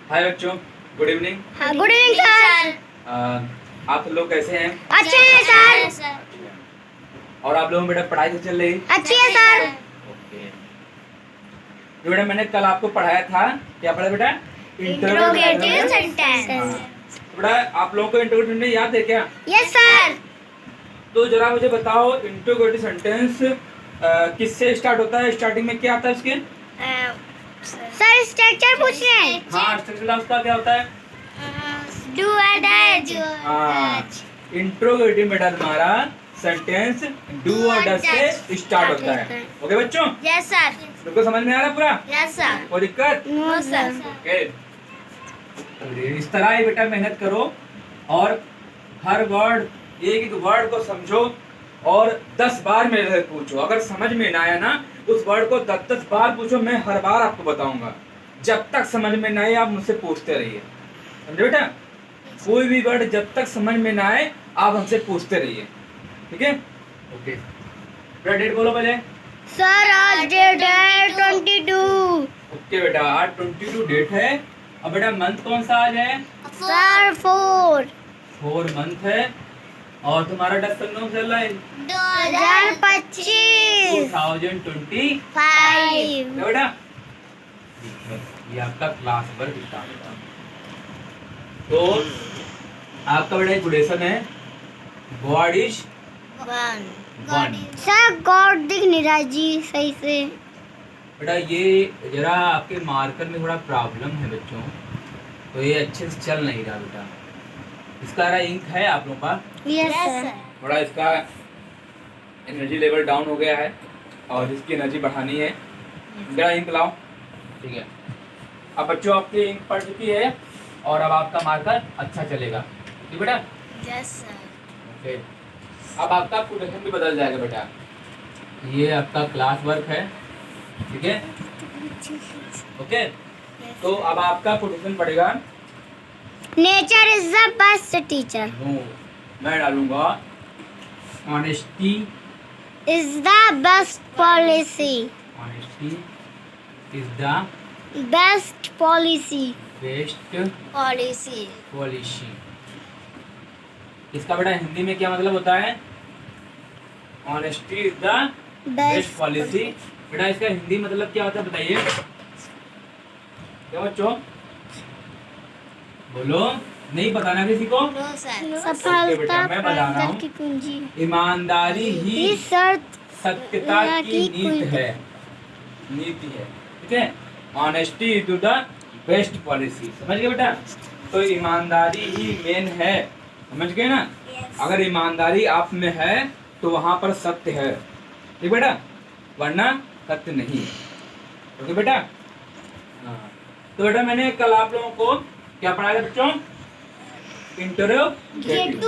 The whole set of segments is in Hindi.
हाय बच्चों, गुड इवनिंग। हाँ, गुड इवनिंग सर। आप लोग कैसे हैं? अच्छे हैं सर। और आप लोगों में बेटा पढ़ाई कैसे चल रही? अच्छी है सर। ओके। तो बेटा मैंने कल आपको पढ़ाया था, क्या पढ़ा बेटा? Interrogative sentence. तो बेटा आप लोगों को इंट्रोगेटिव सेंटेंस याद है क्या? Yes sir. तो जरा मुझे बताओ, इंट्रोगेटिव सेंटेंस किससे स्टार्ट होता है? स्टार्टिंग में क्या आता है उसके? सर स्ट्रक्चर पूछ रहे हैं। हाँ, स्ट्रक्चर उसका क्या होता है? डू और डज। हाँ, इंट्रोगेटिव बेटा तुम्हारा सेंटेंस डू और डज से स्टार्ट होता है। ओके बच्चों? Yes sir. तुमको समझ में आ रहा पूरा? Yes sir. कोई दिक्कत? No sir. ओके, इस तरह ही बेटा मेहनत करो और हर वर्ड, एक एक वर्ड को समझो और 10 बार मेरे से पूछो। अगर समझ में ना आया ना, उस वर्ड को 10-10 बार पूछो, मैं हर बार आपको बताऊंगा। जब तक समझ में ना आए आप मुझसे पूछते रहिए, समझे बेटा? कोई भी वर्ड जब तक समझ में ना आए आप हमसे पूछते रहिए, ठीक है? ओके बेटा, डेट बोलो पहले। सर आज डेट है 22। ओके बेटा, आज 22 डेट है। अब बेटा मंथ कौन सा आज है? सर 4 मंथ है। और तुम्हारा डस्टन कौन चल रहा है? 2025 2025। 5। बेटा ये आपका क्लास वर्क स्टार्ट होगा। तो आपका बेटा क्वेश्चन है, God is one. Sir God दिख नहीं रहा जी सही से। बेटा ये जरा आपके मार्कर में थोड़ा प्रॉब्लम है बच्चों, तो ये अच्छे से चल नहीं रहा बेटा। इसका इंक है आप लोगों का? Yes sir. थोड़ा इसका एनर्जी लेवल डाउन हो गया है और इसकी एनर्जी बढ़ानी है। जरा इंक लाओ, ठीक है? अब बच्चों आपकी इंक पड़ चुकी है और अब आपका मार्कर अच्छा चलेगा, ठीक बेटा? Yes sir. ओके, अब आपका कोटेशन भी बदल जाएगा बेटा। ये आपका क्लास वर्क है, ठीक है? ओके, तो अब आपका कोटेशन पड़ेगा, nature is the best teacher. No, मैं डालूंगा honesty is the best policy. Honesty is the best policy. Best policy. Policy. इसका बेटा हिंदी में क्या मतलब होता है? Honesty is the best policy. बेटा इसका हिंदी मतलब क्या होता है बताइए क्या बच्चों? बोलो, नहीं बताना किसी को? सफलता मैं बता रहा हूँ, की कुंजी। ईमानदारी ही सत्यता की नीति है, ठीक है? Honesty is the best policy. समझ गए बेटा? तो ईमानदारी ही मेन है, समझ गए ना? अगर ईमानदारी आप में है तो वहां पर सत्य है, ठीक बेटा? वरना सत्य नहीं है, ओके बेटा? हाँ, तो बेटा मैंने कल आप लोगों को क्या पढ़ाया बच्चों? इंट्रोगेटिव।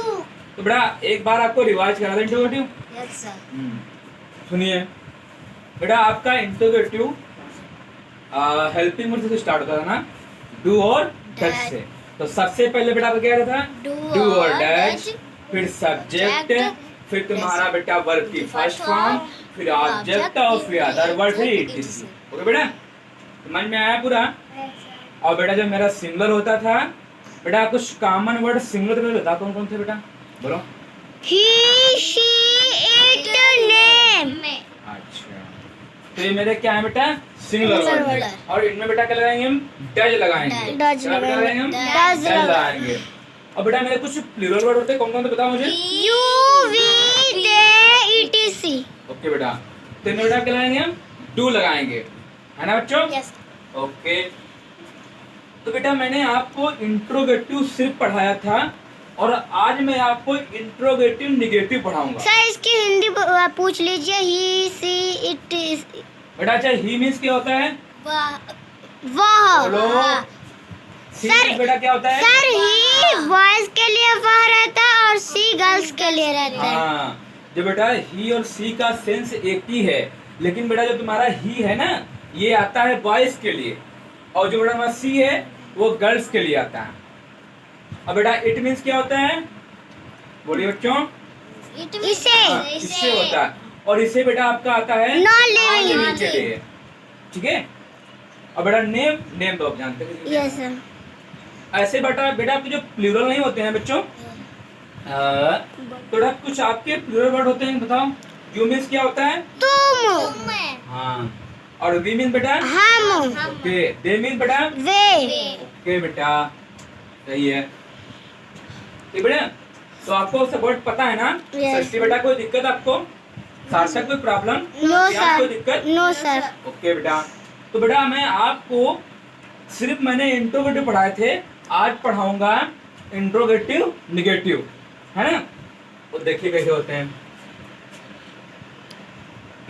तो बेटा एक बार आपको रिवाइज करा दें इंट्रोगेटिव। Yes sir. सुनिए बेटा, आपका इंट्रोगेटिव हेल्पिंग वर्ड से स्टार्ट होता था ना, डू और डज से। तो सबसे पहले बेटा क्या रहता था? डू और डज, फिर सब्जेक्ट, फिर तुम्हारा बेटा वर्ब की फर्स्ट फॉर्म, फिर ऑब्जेक्ट और फिर अदर वर्ड, फिर ईटीसी। ओके बेटा, समझ में आया पूरा? और बेटा जब मेरा सिंगुलर होता था बेटा, कुछ कॉमन वर्ड सिंगुलर में होता कौन कौन थे बेटा? बोलो। ही शी इट नेम। अच्छा, तो ये मेरे क्या है बेटा? Singular word. और इनमें बेटा क्या लगाएंगे हम? डज लगाएंगे। डज लगाएंगे हम? डज लगाएंगे। और बेटा मेरे कुछ प्लूरल वर्ड होते हैं, कौन कौन से बताओ मुझे? You we they etc. Okay बेटा, तो इनमें बेटा क्या लगाएंगे हम? डू लगाएंगे, है ना बच्चों? यस। ओके, तो बेटा मैंने आपको इंट्रोगेटिव सिर्फ पढ़ाया था और आज मैं आपको इंट्रोगेटिव नेगेटिव पढ़ाऊंगा। सर इसकी हिंदी पूछ लीजिए। ही सी इट इज। बेटा अच्छा, ही मीन्स क्या होता है? वह। बोलो। सर बेटा क्या होता है? सर ही बॉयज के लिए वह रहता है और सी गर्ल्स के लिए रहता है। हाँ, जो बेटा ही और सी का सेंस एक ही है, लेकिन बेटा जो तुम्हारा ही है ना, ये आता है बॉयज के लिए, और जो बेटा हमारा सी है वो गर्ल्स के लिए आता है। अब बेटा इट मीन्स क्या होता है? बोलिए बच्चों। इसे इससे होता है, और इसे बेटा आपका आता है नॉन लिविंग के लिए। ठीक है। और बेटा नेम, नेम तो आप जानते हैं। Yes sir. ऐसे बेटा बेटा आपके जो प्लूरल नहीं होते हैं बच्चों, थोड़ा कुछ आपके प्लूरल वर्ड होते हैं, बताओ। यू मीन्स क्या होता है? तुम। हाँ। और वी मीन बेटा? हम। ओके। दे मीन बेटा? वे। ओके बेटा, सही है। ठीक बेटा, तो आपको सब वर्ड पता है ना? Yes. षष्ठी बेटा, कोई दिक्कत आपको? सार्थक कोई प्रॉब्लम? नो यहाँ कोई सर। दिक्कत? No sir. ओके बेटा, तो बेटा मैं आपको सिर्फ मैंने इंट्रोगेटिव पढ़ाए थे, आज पढ़ाऊंगा इंट्रोगेटिव निगेटिव, है ना? तो देखिए कैसे होते हैं।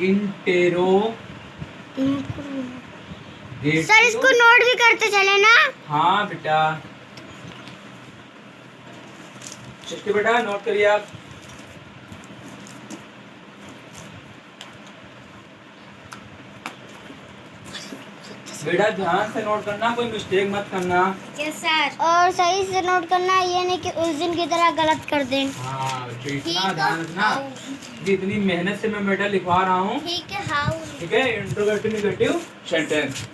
इंटेरो सर इसको नोट भी करते चले ना। हाँ बेटा, षष्ठी बेटा नोट करिए आप। बेटा ध्यान से नोट करना, कोई मिस्टेक मत करना। Yes sir. और सही से नोट करना, ये नहीं कि उस दिन की तरह गलत कर दें। हाँ बच्चों, इतना ध्यान रखना कि इतनी मेहनत से मैं बेटा लिखवा रहा हूँ। ठीक है। हाउ। ठीक है, इंट्रोगेटिव निगेटिव सेंटेंस।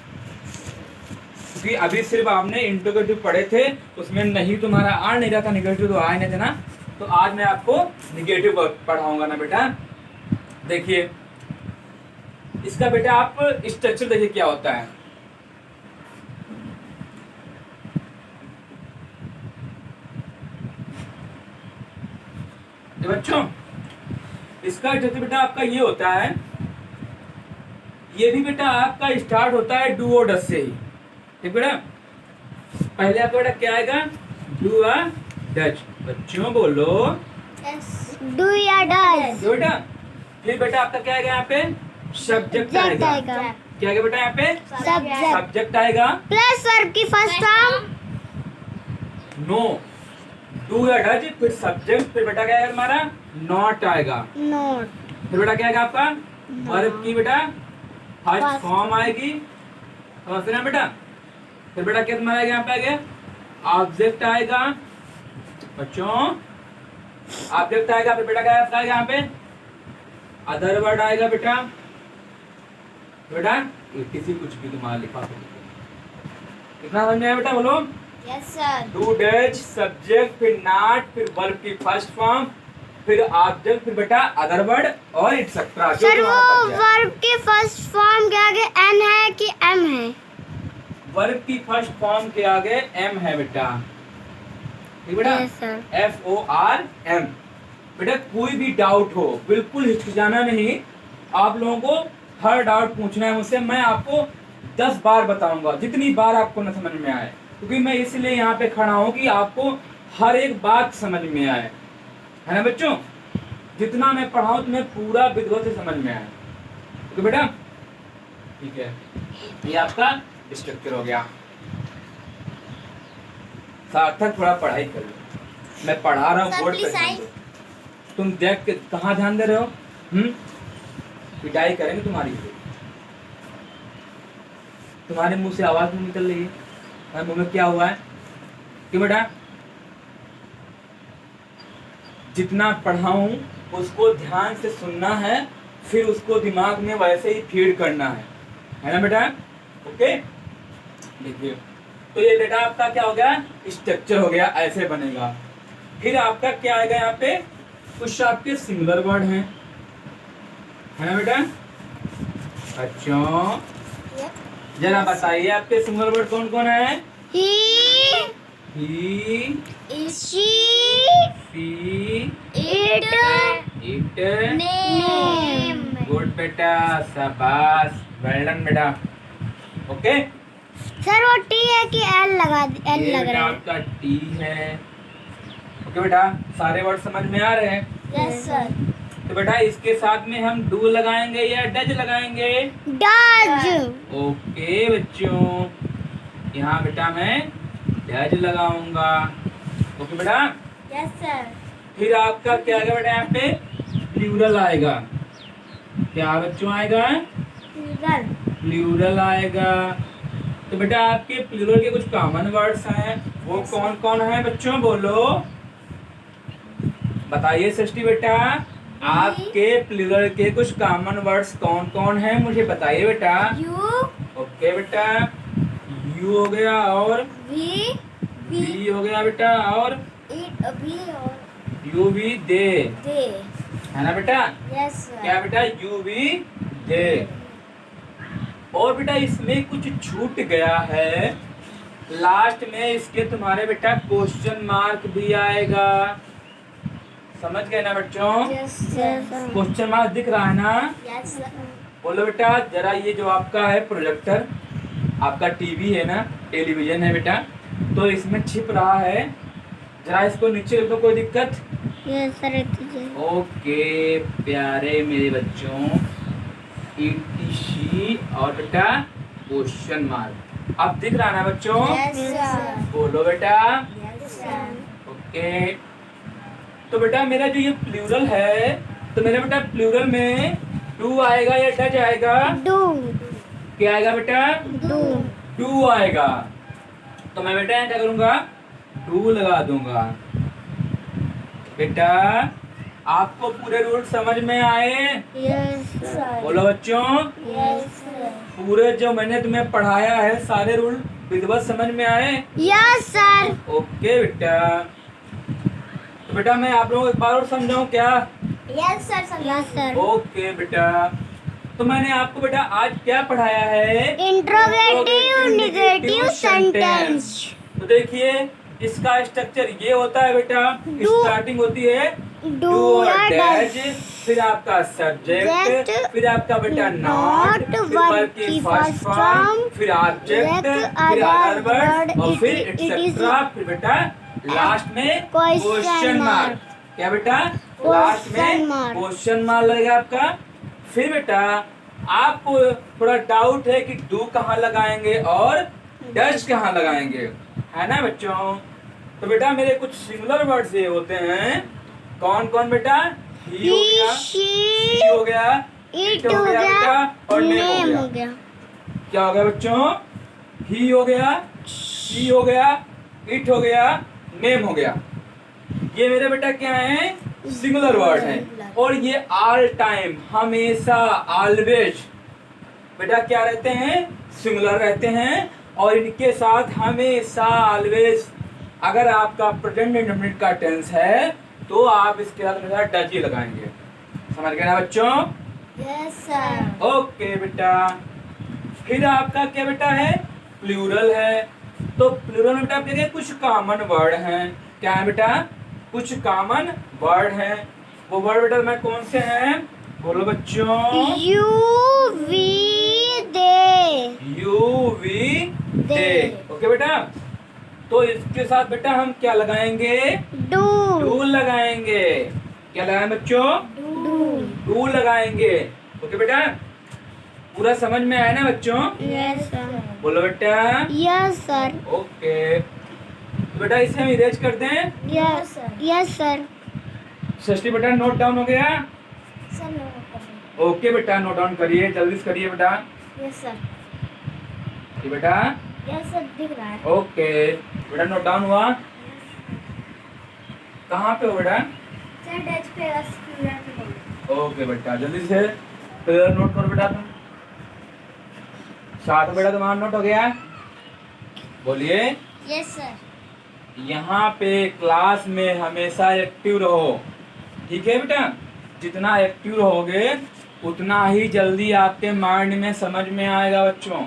क्योंकि अभी सिर्फ आपने इंट्रोगेटिव पढ़े थे, उसमें नहीं तुम्हारा आ नहीं रहा था, निगेटिव तो आ नहीं था ना। तो आज मैं आपको निगेटिव पढ़ाऊंगा ना बेटा। देखिए इसका बेटा आप स्ट्रक्चर देखिए क्या होता है। बच्चों इसका स्ट्रक्चर बेटा आपका ये होता है, ये भी बेटा आपका स्टार्ट होता है डू और डस से ही। ठीक बेटा, पहले आपका बेटा क्या आएगा? डू आ डच। बच्चों बोलो डू या डज। जो बेटा, फिर बेटा आपका क्या आएगा यहाँ पे? सब्जेक्ट आएगा। क्या आएगा बेटा यहाँ पे? सब्जेक्ट। सब्जेक्ट आएगा प्लस वर्ब की फर्स्ट फॉर्म। नो, डू या डच, फिर सब्जेक्ट, फिर बेटा क्या आएगा तुम्हारा? नॉट आएगा। नोट। फिर बेटा क्या आएगा आपका? वर्ब की बेटा फर्स्ट फॉर्म आएगी, समझ रहे हैं बेटा? फिर बेटा क्या तुम्हारा आएगा? यहाँ पे आएगा ऑब्जेक्ट आएगा। बच्चों ऑब्जेक्ट आएगा, फिर बेटा क्या आएगा यहाँ पे? अदर वर्ड आएगा बेटा। बेटा किसी कुछ भी तुम्हारा लिखा सकते, कितना समझ में आया बेटा? बोलो। Yes sir. Do Dutch, subject, फिर नॉट, फिर वर्ब की फर्स्ट फॉर्म, फिर ऑब्जेक्ट, फिर बेटा अदर वर्ड और एटसेट्रा। सर वो वर्ब के फर्स्ट फॉर्म के आगे एन है कि एम है? वर्ब की फर्स्ट फॉर्म के आगे एम है बेटा। ठीक बेटा? Yes sir. FORM। बेटा कोई भी डाउट हो बिल्कुल हिचकिचाना नहीं, आप लोगों को हर डाउट पूछना है मुझसे, मैं आपको 10 बार बताऊंगा, जितनी बार आपको न समझ में आए, क्योंकि मैं इसलिए यहाँ पे खड़ा हूँ कि आपको हर एक बात समझ में आए, है ना बच्चों? जितना मैं पढ़ाऊँ तुम्हें पूरा विधिवत से समझ में आए। तो बेटा ठीक है, ये आपका स्ट्रक्चर हो गया। सार्थक थोड़ा पढ़ाई कर लो, मैं पढ़ा रहा हूँ बोर्ड पे ध्यान दो। तुम देख के कहाँ ध्यान दे रहे हो? पिटाई करेंगे तुम्हारी, तुम्हारे मुंह से आवाज नहीं निकल रही है, मुंह में क्या हुआ है? क्यों बेटा? जितना पढ़ाऊं उसको ध्यान से सुनना है, फिर उसको दिमाग में वैसे ही फीड करना है ना बेटा? ओके, देखिए तो ये बेटा आपका क्या हो गया? स्ट्रक्चर हो गया, ऐसे बनेगा। फिर आपका क्या आएगा यहाँ पे? कुछ आपके सिंगुलर वर्ड हैं, है ना बेटा? अच्छा जरा बताइए आपके सिंगुलर वर्ड कौन कौन है? ही, शी, इट, नेम। गुड बेटा, शाबाश, वेल डन बेटा। ओके, सर वो टी है कि एल लगा दी? एल ये लग बेटा रहा है। आपका टी है। ओके बेटा, सारे वर्ड समझ में आ रहे हैं? Yes sir. तो बेटा इसके साथ में हम डू लगाएंगे या डज लगाएंगे? डज। ओके बच्चों, यहाँ बेटा मैं डज लगाऊंगा। ओके बेटा, यस सर। फिर आपका क्या आएगा बेटा? यहाँ पे प्लूरल आएगा। क्या बच्चों आएगा? प्लूरल आएगा। तो बेटा आपके प्लूरल के कुछ कॉमन वर्ड्स हैं, वो कौन कौन है बच्चों? बोलो, बताइए सृष्टि बेटा, आपके प्लूरल के कुछ कॉमन वर्ड्स कौन कौन हैं? मुझे बताइए बेटा। यू, ओके बेटा, यू हो गया और वी वी हो गया बेटा और इट वी और यू वी दे, दे। है ना बेटा? यस क्या बेटा? यू वी दे। और बेटा इसमें कुछ छूट गया है, लास्ट में इसके तुम्हारे बेटा क्वेश्चन मार्क भी आएगा। समझ गए ना बच्चों? Yes sir. क्वेश्चन मार्क दिख रहा है ना? Yes sir. बोलो बेटा जरा, ये जो आपका है प्रोजेक्टर, आपका टीवी है ना, टेलीविजन है बेटा, तो इसमें छिप रहा है, जरा इसको नीचे रख दो, कोई दिक्कत? Yes sir. ओके प्यारे मेरे बच्चों, ETC और बेटा क्वेश्चन मार्क अब दिख रहा है ना बच्चों? Yes sir. बोलो बेटा। Yes sir. ओके, तो बेटा मेरा जो ये प्लूरल है, तो मेरा बेटा प्लूरल में डू आएगा या डज आएगा? डू क्या आएगा बेटा? डू डू आएगा। तो मैं बेटा यहाँ क्या करूंगा? डू लगा दूंगा। बेटा आपको पूरे रूल समझ में आए? Yes sir. बोलो बच्चों, यस सर। पूरे जो मैंने तुम्हें पढ़ाया है सारे रूल विधिवत समझ में आए? Yes sir. ओके बेटा, तो बेटा मैं आप लोगों को एक बार और समझाऊं क्या? Yes sir. Yes sir. Okay बेटा, तो मैंने आपको बेटा आज क्या पढ़ाया है? Interrogative negative sentence. तो देखिए इसका स्ट्रक्चर ये होता है बेटा, स्टार्टिंग होती है डू और या डैश, डज। फिर आपका सब्जेक्ट, फिर आपका बेटा नॉट, फिर वर्ब की फर्स्ट फॉर्म, फिर ऑब्जेक्ट, फिर अदर वर्ड और फिर एटसेट्रा, फिर बेटा लास्ट में क्वेश्चन मार्क। क्या बेटा? लास्ट में क्वेश्चन मार्क लगेगा आपका। फिर बेटा आपको थोड़ा डाउट है कि डू कहाँ लगाएंगे और डज कहाँ लगाएंगे, है ना बच्चों? तो बेटा मेरे कुछ सिंगुलर वर्ड्स ये होते हैं, कौन कौन बेटा? ही हो गया, शी हो गया, इट हो गया बेटा और नेम हो गया। क्या हो गया बच्चों? ही हो गया, शी हो गया, इट हो गया, नेम हो गया। ये मेरे बेटा क्या है? सिंगुलर वर्ड है। और ये ऑल टाइम, हमेशा, ऑलवेज बेटा क्या रहते हैं? सिंगुलर रहते हैं। और इनके साथ हमेशा, ऑलवेज, अगर आपका प्रेजेंट इंडेफिनिट का टेंस है तो आप इसके साथ बेटा डज ही लगाएंगे। समझ गए ना बच्चों? Yes sir. ओके बेटा, फिर आपका क्या बेटा है? प्लूरल है। तो प्लूरल में बेटा आपके कुछ कॉमन वर्ड हैं। क्या है बेटा? कुछ कॉमन वर्ड हैं। वो वर्ड बेटा मैं कौन से हैं? बोलो बच्चों। You we they. You we they. Okay बेटा, तो इसके साथ बेटा हम क्या लगाएंगे? डू। डू लगाएंगे। क्या लगाएंगे बच्चों? डू। डू लगाएंगे। ओके बेटा, पूरा समझ में आया ना बच्चों? Yes sir. बोलो बेटा। Yes sir. ओके, तो बेटा इसे हम इरेज कर दें। Yes sir. Yes sir. Shashthi बेटा नोट डाउन हो गया? सर ओके बेटा नोट डाउन करिए, जल्दी से करिए बेटा। Yes sir. ये बेटा यस सर दिख रहा है। ओके बेटा नोट डाउन हुआ? कहाँ पे हो बेटा? सर डच पे स्क्रीन। ओके बेटा जल्दी से फिर नोट करो बेटा तुम। साथ में बेटा तुम्हारा नोट हो गया? बोलिए। Yes sir. यहाँ पे क्लास में हमेशा एक्टिव रहो, ठीक है बेटा? जितना एक्टिव रहोगे उतना ही जल्दी आपके माइंड में समझ में आएगा बच्चों।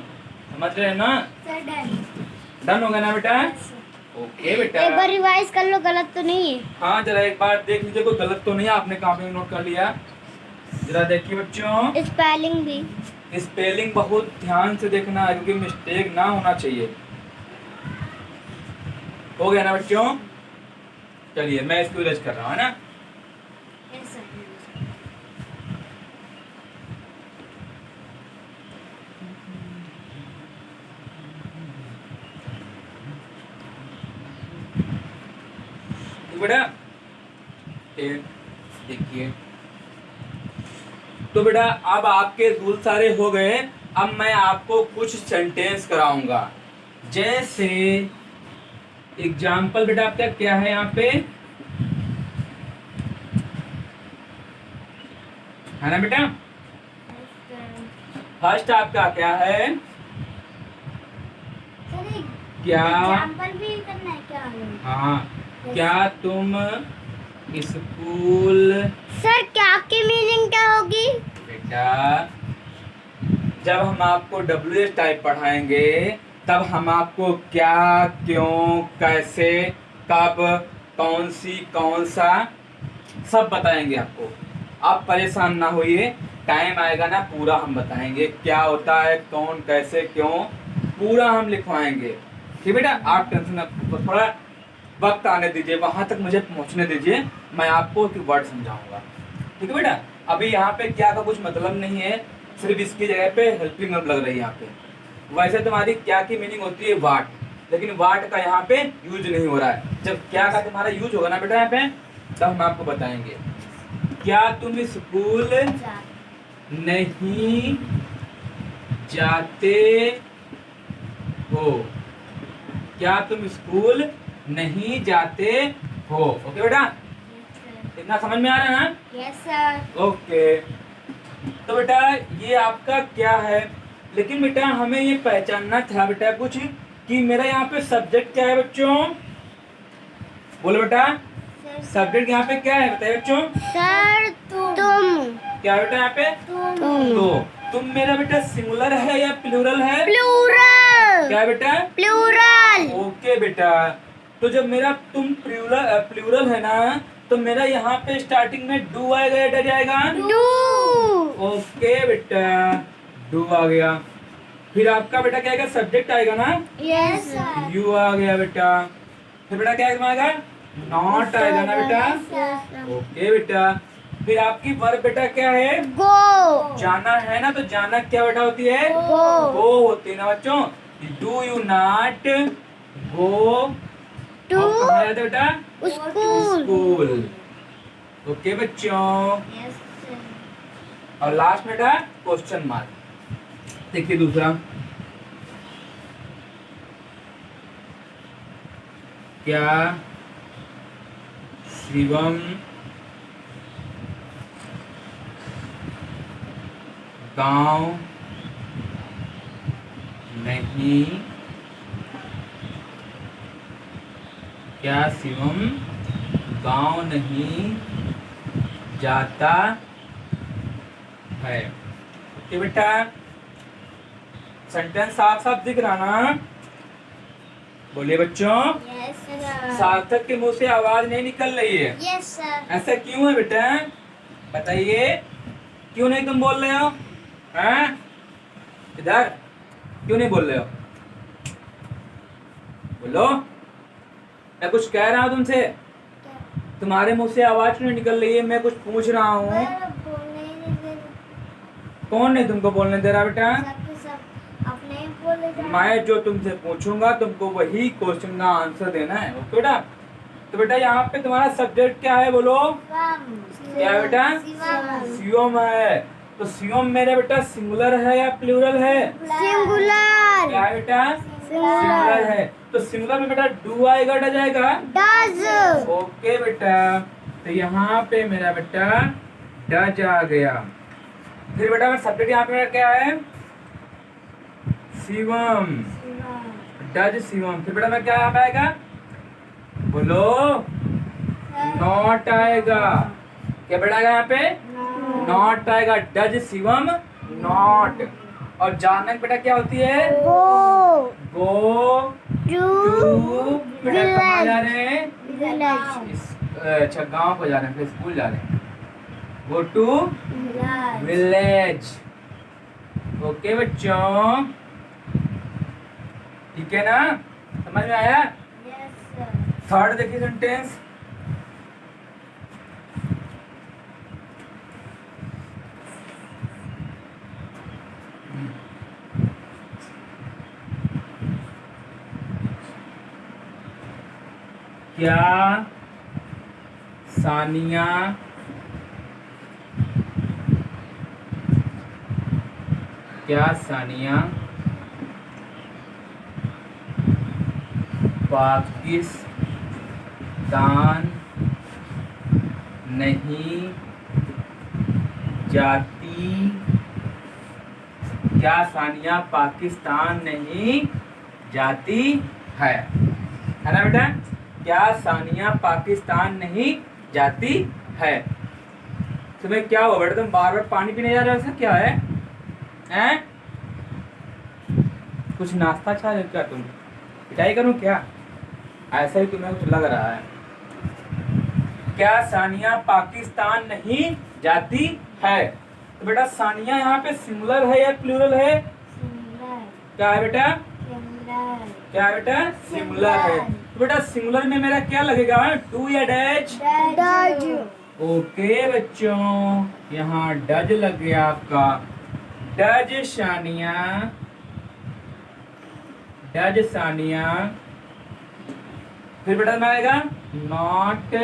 समझ रहे हैं ना? Sir done. डन हो गया ना बेटा? ओके बेटा, एक बार रिवाइज कर लो, गलत तो नहीं है? हाँ जरा एक बार देख लीजिए कोई गलत तो नहीं है, आपने कॉपी में नोट कर लिया? जरा देखिए बच्चों, स्पेलिंग भी। स्पेलिंग बहुत ध्यान से देखना है क्योंकि मिस्टेक ना होना चाहिए। हो गया ना बच्चों? चलिए मैं इसको इरेज कर रहा हूँ, है ना? Yes sir. तो बेटा देखिए, तो बेटा अब आपके रूल सारे हो गए। अब मैं आपको कुछ सेंटेंस कराऊंगा। जैसे एग्जाम्पल बेटा आपका क्या है यहाँ पे, है ना बेटा? फर्स्ट आपका क्या है? क्या एग्जाम्पल भी करना है क्या? हाँ, क्या तुम स्कूल। सर क्या की मीनिंग क्या होगी? बेटा जब हम आपको WH टाइप पढ़ाएंगे तब हम आपको क्या, क्यों, कैसे, कब, कौन सी, कौन सा सब बताएंगे आपको। आप परेशान ना होइए, टाइम आएगा ना पूरा हम बताएंगे क्या होता है, कौन, कैसे, क्यों, पूरा हम लिखवाएंगे। ठीक बेटा, आप टेंशन थोड़ा वक्त आने दीजिए, वहां तक मुझे पहुंचने दीजिए, मैं आपको एक वर्ड समझाऊंगा। ठीक है बेटा, अभी यहाँ पे क्या का कुछ मतलब नहीं है, सिर्फ इसकी जगह पे हेल्पिंग वर्ब लग रही है यहाँ पे। वैसे तुम्हारी क्या की मीनिंग होती है वाट, लेकिन वाट का यहाँ पे यूज नहीं हो रहा है। जब क्या का तुम्हारा यूज होगा ना बेटा यहाँ पे, तब हम आपको बताएंगे। क्या तुम स्कूल नहीं जाते हो? क्या तुम स्कूल नहीं जाते हो? ओके बेटा, इतना समझ में आ रहा है ना? Yes sir. ओके, तो बेटा ये आपका क्या है, लेकिन बेटा हमें ये पहचानना था बेटा कुछ कि मेरा यहाँ पे सब्जेक्ट क्या है बच्चों, बोलो बेटा। सब्जेक्ट यहाँ पे क्या है बताइए बच्चों। सर तुम। क्या बेटा यहाँ पे? तो तुम मेरा बेटा सिंगुलर है या प्लूरल है? प्लूरल। क्या बेटा? प्लूरल। ओके बेटा, तो जब मेरा तुम प्लूरल है ना, तो मेरा यहाँ पे स्टार्टिंग में डू आएगा या डज आएगा? डू। ओके बेटा, डू आ गया। फिर आपका बेटा क्या आएगा? सब्जेक्ट आएगा ना? Yes sir. यू आ गया बेटा। फिर बेटा क्या आएगा? नॉट आएगा ना बेटा? ओके बेटा। फिर आपकी वर्ब बेटा क्या है? गो। जाना है ना, तो जाना क्या बेटा होती है? गो। गो होती है ना बच्चों। Do you not go to कहाँ जाते बेटा? स्कूल। स्कूल। ओके बच्चों, यस सर। और लास्ट में बेटा क्वेश्चन मार्क। देखिए दूसरा, क्या शिवम गांव नहीं, क्या शिवम गांव नहीं जाता है? ओके बेटा, सेंटेंस साफ साफ दिख रहा ना? बोलिए बच्चों। Yes sir. सार्थक के मुंह से आवाज नहीं निकल रही है, यस सर। ऐसा क्यों है बेटा? बताइए, क्यों नहीं तुम बोल रहे हो? हैं? इधर क्यों नहीं बोल रहे हो? बोलो, मैं कुछ कह रहा हूँ तुमसे, तुम्हारे मुंह से आवाज क्यों नहीं निकल रही है? मैं कुछ पूछ रहा हूँ। कौन नहीं तुमको बोलने दे रहा बेटा? मैं जो तुमसे पूछूंगा तुमको वही क्वेश्चन का आंसर देना है। ओके बेटा, तो बेटा यहाँ पे तुम्हारा सब्जेक्ट क्या है बोलो? क्या है बेटा? शिवम है। तो शिवम मेरा बेटा सिंगुलर है या प्लूरल है? सिंगुलर। क्या है बेटा? सिंगुलर है। तो सिंगुलर में बेटा डू आएगा डज आएगा? डज। ओके बेटा, तो यहाँ पे मेरा बेटा डज आ गया। फिर बेटा मेरा सब्जेक्ट यहाँ पे मेरा क्या है? शिवम, डज शिवम। फिर बेटा मैं क्या यहाँ पे आएगा? बोलो, नॉट आएगा। क्या बेटा आएगा यहाँ पे? नॉट आएगा। Does Shivam not. और जाना बेटा क्या होती है? गो। Go to. बेटा कहाँ जा विलेज। रहे हैं? अच्छा गांव को जा रहे हैं, फिर स्कूल जा रहे हैं। Go to village. ओके बच्चों, ठीक है ना? समझ में आया? Yes sir. थर्ड देखिए सेंटेंस, क्या सानिया पाकिस्तान नहीं जाती? क्या सानिया पाकिस्तान नहीं जाती है ना बेटा? क्या सानिया पाकिस्तान नहीं जाती है? तुम्हें क्या हुआ बेटा? तुम बार बार पानी पीने जा रहे हो, ऐसा क्या है? हैं? कुछ नाश्ता खा रहे हो क्या तुम? पिटाई करूं क्या? ऐसा ही तुम्हें कुछ लग रहा है। क्या सानिया पाकिस्तान नहीं जाती है? तो बेटा सानिया यहाँ पे सिंगुलर है या प्लूरल है? क्या है बेटा? क्या है बेटा? सिंगुलर है। तो बेटा सिंगुलर में मेरा क्या लगेगा? डू या डैज? ओके बच्चों, यहाँ डज लग गया आपका। Does Sania, does Sania. फिर बेटा में आएगा नॉट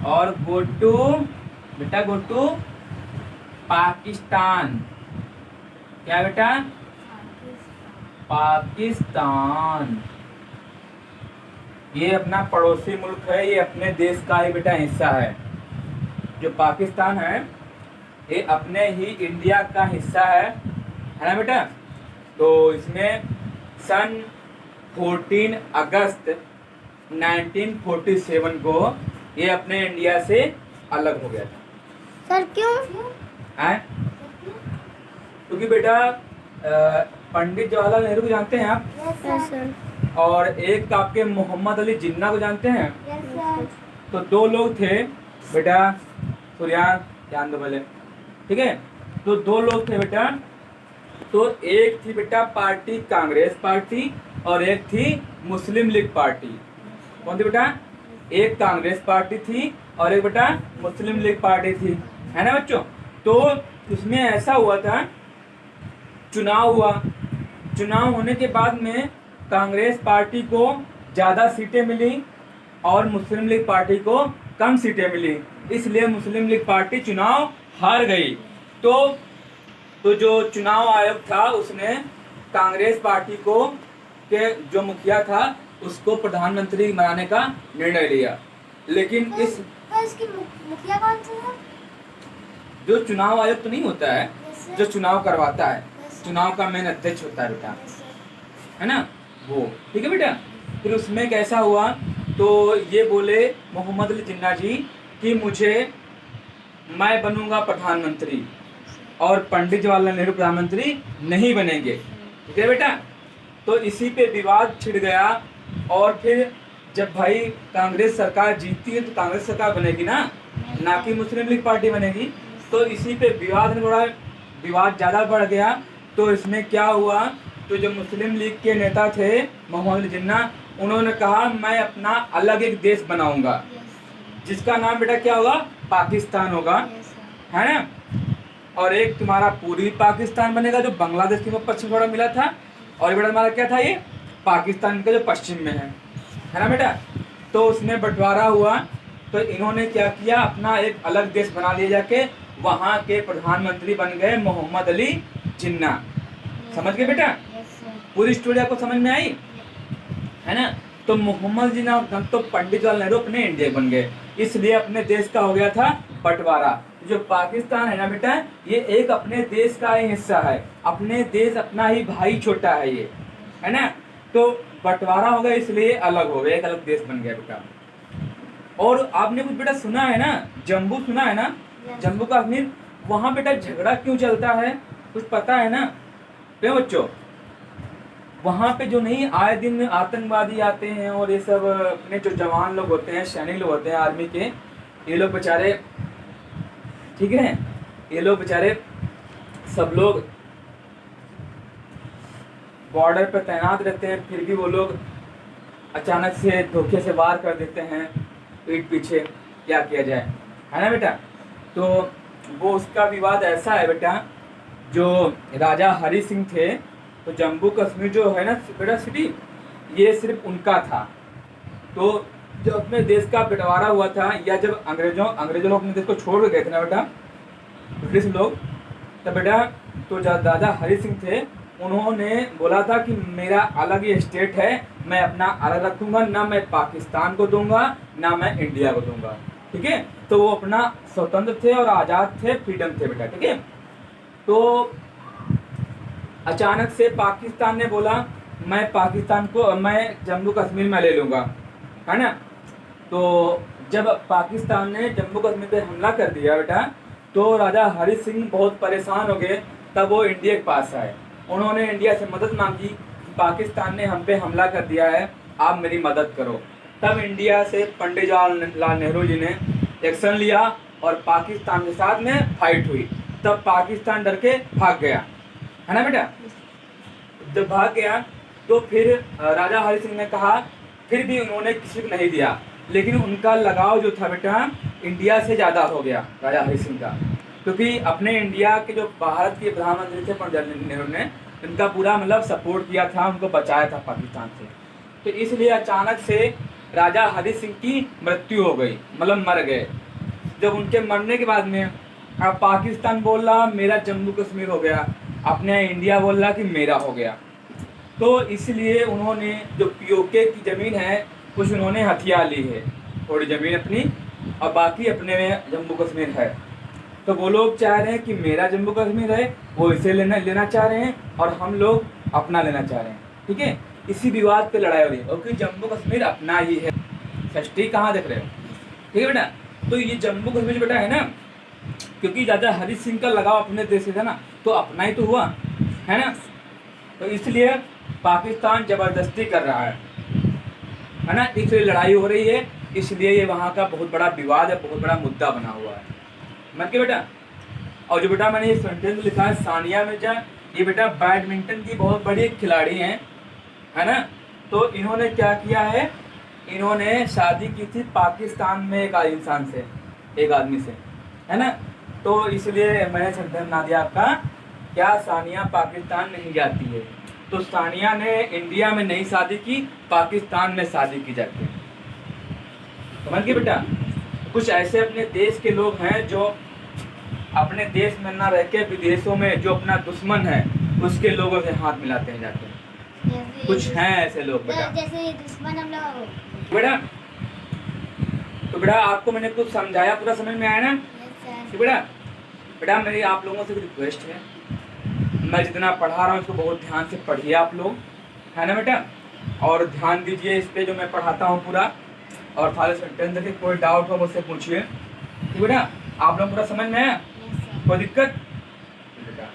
और गो टू, बेटा गो टू पाकिस्तान। क्या बेटा? पाकिस्तान। ये अपना पड़ोसी मुल्क है, ये अपने देश का ही बेटा हिस्सा है। जो पाकिस्तान है ये अपने ही इंडिया का हिस्सा है ना बेटा? तो इसमें सन 14 अगस्त 1947 को ये अपने इंडिया से अलग हो गया था। सर क्यों? हैं? क्योंकि बेटा पंडित जवाहरलाल नेहरू को जानते हैं आप? Yes sir. और एक आपके मोहम्मद अली जिन्ना को जानते हैं? Yes sir. तो दो लोग थे बेटा, सूर्यान ध्यान दो पहले, ठीक है? तो दो लोग थे बेटा। तो एक थी बेटा पार्टी कांग्रेस पार्टी और एक थी मुस्लिम लीग पार्टी। कौन थी बेटा? एक कांग्रेस पार्टी थी और एक बेटा मुस्लिम लीग पार्टी थी, है ना बच्चों? तो उसमें ऐसा हुआ था, चुनाव हुआ। चुनाव होने के बाद में कांग्रेस पार्टी को ज़्यादा सीटें मिली और मुस्लिम लीग पार्टी को कम सीटें मिली, इसलिए मुस्लिम लीग पार्टी चुनाव हार गई। तो जो चुनाव आयोग था उसने कांग्रेस पार्टी को के जो मुखिया था उसको प्रधानमंत्री बनाने का निर्णय लिया। लेकिन इसकी मुखिया कौन सा है? जो चुनाव आयोग तो नहीं होता है, जो चुनाव करवाता है, चुनाव का मेन अध्यक्ष होता है बेटा, है ना वो, ठीक है बेटा? फिर उसमें कैसा हुआ, तो ये बोले मोहम्मद अली जिन्ना जी कि मैं बनूंगा प्रधानमंत्री और पंडित जवाहरलाल नेहरू प्रधानमंत्री नहीं बनेंगे, ठीक है बेटा? तो इसी पे विवाद छिड़ गया। और फिर जब भाई कांग्रेस सरकार जीतती है तो कांग्रेस सरकार बनेगी ना कि मुस्लिम लीग पार्टी बनेगी। तो इसी पे विवाद ज़्यादा बढ़ गया। तो इसमें क्या हुआ, तो जो मुस्लिम लीग के नेता थे मोहम्मद अली जिन्ना, उन्होंने कहा मैं अपना अलग एक देश बनाऊंगा जिसका नाम बेटा क्या होगा? पाकिस्तान होगा, है ना? और एक तुम्हारा पूर्वी पाकिस्तान बनेगा जो बांग्लादेश के पश्चिम थोड़ा मिला था, और ये बेटा हमारा क्या था, ये पाकिस्तान का जो पश्चिम में है ना बेटा? तो उसमें बंटवारा हुआ। तो इन्होंने क्या किया, अपना एक अलग देश बना लिया, जाके वहाँ के प्रधानमंत्री बन गए मोहम्मद अली जिन्ना। समझ गए बेटा? पूरी स्टोरी आपको समझ में आई, है ना? तो मोहम्मद जिन्ना तो पंडित जवाहरलाल नेहरू अपने इंडिया बन गए, इसलिए अपने देश का हो गया था बंटवारा। जो पाकिस्तान है ना बेटा, ये एक अपने देश का ही हिस्सा है, अपने देश अपना ही भाई छोटा है ये, है ना? तो बंटवारा हो गया इसलिए अलग हो गया, एक अलग देश बन गया बेटा। और आपने कुछ बेटा सुना है ना, जम्मू सुना है ना, जम्मू कश्मीर, वहाँ बेटा झगड़ा क्यों चलता है, कुछ पता है ना? क्यों बच्चों? वहाँ पे जो नहीं आए दिन आतंकवादी आते हैं और ये सब अपने जो जवान लोग होते हैं, सैनिक लोग होते हैं आर्मी के, ये लोग बेचारे, ठीक है, ये लोग बेचारे सब लोग बॉर्डर पर तैनात रहते हैं, फिर भी वो लोग अचानक से धोखे से वार कर देते हैं पीठ पीछे, क्या किया जाए, है ना बेटा? तो वो उसका विवाद ऐसा है बेटा, जो राजा हरि सिंह थे, तो जम्मू कश्मीर जो है ना बेटा सिटी, ये सिर्फ उनका था। तो जब अपने देश का बंटवारा हुआ था, या जब अंग्रेजों लोग अपने देश को छोड़ के गए थे ना बेटा, ब्रिटिश लोग, तब बेटा तो राजा हरि सिंह थे, उन्होंने बोला था कि मेरा अलग ही स्टेट है, मैं अपना अलग रखूंगा, ना मैं पाकिस्तान को दूंगा ना मैं इंडिया को दूंगा, ठीक है? तो वो अपना स्वतंत्र थे और आज़ाद थे, फ्रीडम थे बेटा, ठीक है? तो अचानक से पाकिस्तान ने बोला मैं पाकिस्तान को, मैं जम्मू कश्मीर में ले लूँगा, है ना। तो जब पाकिस्तान ने जम्मू कश्मीर पे हमला कर दिया बेटा, तो राजा हरि सिंह बहुत परेशान हो गए। तब वो इंडिया के पास आए, उन्होंने इंडिया से मदद मांगी, पाकिस्तान ने हम पे हमला कर दिया है, आप मेरी मदद करो। तब इंडिया से पंडित जवाहरलाल नेहरू जी ने एक्शन लिया और पाकिस्तान के साथ में फाइट हुई। तब पाकिस्तान डर के भाग गया, है ना बेटा। जब भाग गया तो फिर राजा हरि सिंह ने कहा, फिर भी उन्होंने किसी को नहीं दिया, लेकिन उनका लगाव जो था बेटा इंडिया से ज़्यादा हो गया राजा हरि सिंह का, क्योंकि अपने इंडिया के जो भारत के प्रधानमंत्री थे पंडित जवाहरलाल नेहरू ने उनका पूरा मतलब सपोर्ट किया था, उनको बचाया था पाकिस्तान से। तो इसलिए अचानक से राजा हरि सिंह की मृत्यु हो गई, मतलब मर गए। जब उनके मरने के बाद में अब पाकिस्तान बोल रहा मेरा जम्मू कश्मीर हो गया, अपने इंडिया बोल रहा कि मेरा हो गया। तो इसलिए उन्होंने जो पीओके की ज़मीन है कुछ उन्होंने हथिया ली है, थोड़ी ज़मीन अपनी और बाकी अपने में जम्मू कश्मीर है। तो वो लोग चाह रहे हैं कि मेरा जम्मू कश्मीर है, वो इसे लेना चाह रहे हैं और हम लोग अपना लेना चाह रहे हैं, ठीक है। इसी विवाद पे लड़ाई हो रही है, और क्योंकि जम्मू कश्मीर अपना ही है। षष्ठी कहाँ देख रहे हो, ठीक है बेटा। तो ये जम्मू कश्मीर बेटा है ना, क्योंकि राजा हरि सिंह का लगाव अपने देश से था ना, तो अपना ही तो हुआ, है ना। तो इसलिए पाकिस्तान जबरदस्ती कर रहा है ना, इसलिए लड़ाई हो रही है, इसलिए ये वहाँ का बहुत बड़ा विवाद है, बहुत बड़ा मुद्दा बना हुआ है, मत के बेटा। और जो बेटा मैंने ये सेंटेंस लिखा है सानिया मिर्जा, ये बेटा बैडमिंटन की बहुत बड़ी खिलाड़ी हैं, है ना। तो इन्होंने क्या किया है, इन्होंने शादी की थी पाकिस्तान में एक इंसान से, एक आदमी से, है ना। तो इसलिए मैंने सेंटेंस बना दिया आपका, क्या सानिया पाकिस्तान नहीं जाती है। तो सानिया ने इंडिया में नहीं शादी की, पाकिस्तान में शादी की जाती है, समझ गए बेटा। कुछ ऐसे अपने देश के लोग हैं जो अपने देश में ना रह के विदेशों में जो अपना दुश्मन है उसके लोगों से हाथ मिलाते हैं जाके, कुछ हैं ऐसे लोग बेटा, जैसे दुश्मन हम लोग बेटा। तो बेटा आपको मैंने कुछ समझाया, पूरा समझ में आया ना। तो बेटा बेटा मेरी आप लोगों से रिक्वेस्ट है, मैं जितना पढ़ा रहा हूँ इसको बहुत ध्यान से पढ़िए आप लोग, है ना बेटा। और ध्यान दीजिए इस पे जो मैं पढ़ाता हूँ पूरा, और सारे सेंटेंस देखिए, कोई डाउट हो मुझसे पूछिए, ठीक बेटा। आप लोग पूरा समझ में आया, कोई दिक्कत बेटा।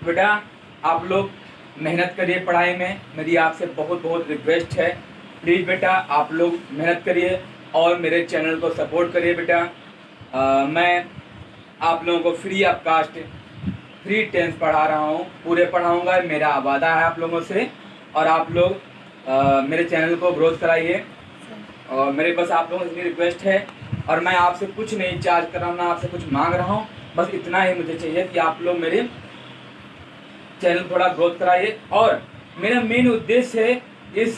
बेटा आप लोग मेहनत करिए पढ़ाई में, मेरी आपसे बहुत बहुत रिक्वेस्ट है, प्लीज़ बेटा आप लोग मेहनत करिए और मेरे चैनल को सपोर्ट करिए बेटा। मैं आप लोगों को free of cost free tense पढ़ा रहा हूँ, पूरे पढ़ाऊँगा, मेरा वादा है आप लोगों से। और आप लोग मेरे चैनल को ग्रोथ कराइए, और मेरे बस आप लोगों से इतनी रिक्वेस्ट है, और मैं आपसे कुछ नहीं चार्ज कर रहा हूँ, ना आपसे कुछ मांग रहा हूँ, बस इतना ही मुझे चाहिए कि आप लोग मेरे चैनल थोड़ा ग्रोथ कराइए। और मेरा मेन उद्देश्य है इस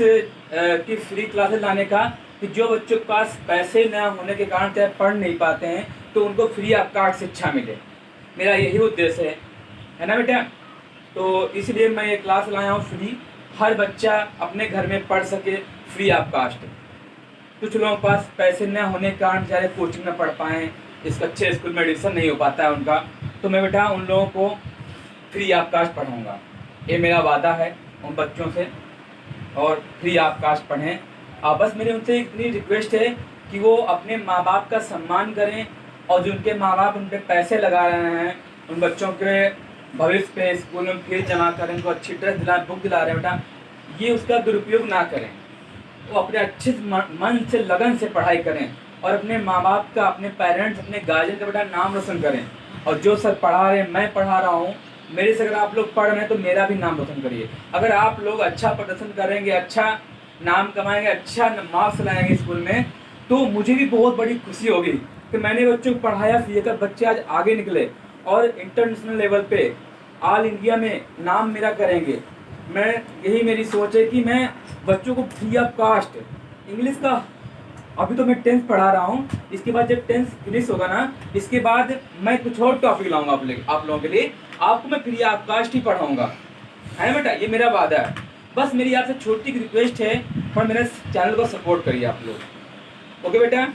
की फ्री क्लासेस लाने का, कि जो बच्चों के पास पैसे न होने के कारण चाहे पढ़ नहीं पाते हैं तो उनको फ्री ऑफ कास्ट शिक्षा मिले, मेरा यही उद्देश्य है ना बेटा। तो इसलिए मैं ये क्लास लाया हूँ फ्री, हर बच्चा अपने घर में पढ़ सके फ्री ऑफ कास्ट। कुछ लोगों के पास पैसे न होने के कारण चाहे कोचिंग में पढ़ पाएँ, इस अच्छे स्कूल में एडमिशन नहीं हो पाता है उनका, तो मैं बेटा उन लोगों को फ्री ऑफ कास्ट पढ़ाऊँगा, ये मेरा वादा है उन बच्चों से, और फ्री ऑफ कास्ट पढ़ें। बस मेरी उनसे इतनी रिक्वेस्ट है कि वो अपने माँ बाप का सम्मान करें, और जो उनके माँ बाप उन पर पैसे लगा रहे हैं, उन बच्चों के भविष्य पे स्कूल में फीस जमा करें, उनको अच्छी ड्रेस दिलाएं, बुक दिला रहे हैं बेटा, ये उसका दुरुपयोग ना करें। वो अपने अच्छे मन से लगन से पढ़ाई करें, और अपने माँ बाप का, अपने पेरेंट्स, अपने गार्जियन का बेटा नाम रोशन करें। और जो सर पढ़ा रहे हैं, मैं पढ़ा रहा हूँ, मेरे से अगर आप लोग पढ़ रहे हैं तो मेरा भी नाम रोशन करिए। अगर आप लोग अच्छा प्रदर्शन करेंगे, अच्छा नाम कमाएंगे, अच्छा मार्क्स लाएंगे स्कूल में, तो मुझे भी बहुत बड़ी खुशी होगी कि मैंने बच्चों को पढ़ाया, सीखकर बच्चे आज आगे निकले और इंटरनेशनल लेवल पे ऑल इंडिया में नाम मेरा करेंगे। मैं यही मेरी सोच है कि मैं बच्चों को फ्री ऑफ कास्ट इंग्लिश का, अभी तो मैं 10th पढ़ा रहा हूँ, इसके बाद जब 10th फिनिश होगा ना, इसके बाद मैं कुछ और टॉपिक लाऊंगा आप लोगों के लिए, आपको मैं फ्री ऑफ कास्ट ही पढ़ाऊँगा, है बेटा, ये मेरा वादा है। बस मेरी आपसे छोटी रिक्वेस्ट है, और मेरे चैनल को सपोर्ट करिए आप लोग। ओके बेटा,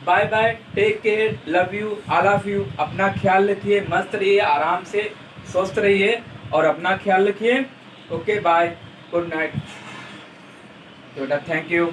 bye bye, take care, love you, all of you. अपना ख्याल रखिए, मस्त रहिए, आराम से स्वस्थ रहिए और अपना ख्याल रखिए। Okay bye, good night. तो बेटा थैंक यू।